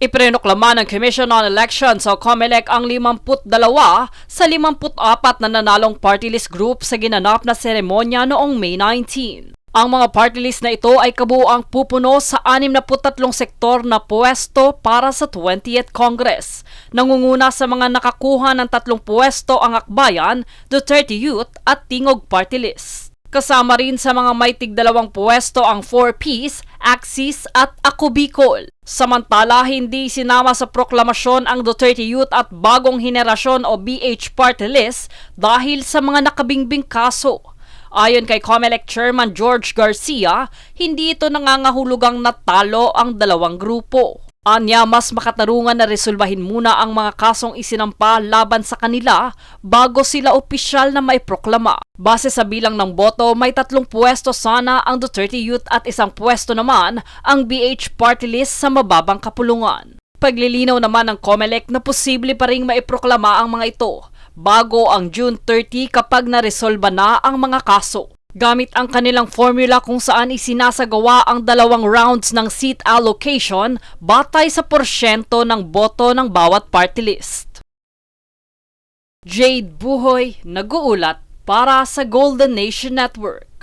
Iprenoklama ng Commission on Elections o COMELEC ang 52 sa 54 na nanalong party list group sa ginanap na seremonya noong May 19. Ang mga party list na ito ay kabuuang pupuno sa 63 sektor na pwesto para sa 20th Congress. Nangunguna sa mga nakakuha ng 3 pwesto ang Akbayan, Duterte Youth at Tingog Party List. Kasama rin sa mga may tig-2 pwesto ang 4Ps, Axis at Ako Bicol. Samantala, hindi sinama sa proklamasyon ang Duterte Youth at Bagong Henerasyon o BH Party List dahil sa mga nakabingbing kaso. Ayon kay COMELEC Chairman George Garcia, hindi ito nangangahulugang natalo ang dalawang grupo. Anya, mas makatarungan na resolbahin muna ang mga kasong isinampa laban sa kanila bago sila opisyal na may proklama. Base sa bilang ng boto, may 3 pwesto sana ang Duterte Youth at 1 pwesto naman ang BH Party List sa mababang kapulungan. Paglilinaw naman ng COMELEC na posible pa ring maiproklama ang mga ito bago ang June 30 kapag naresolba na ang mga kaso. Gamit ang kanilang formula kung saan isinasagawa ang 2 rounds ng seat allocation batay sa porsyento ng boto ng bawat party list. Jade Buhoy, nag-uulat para sa Golden Nation Network.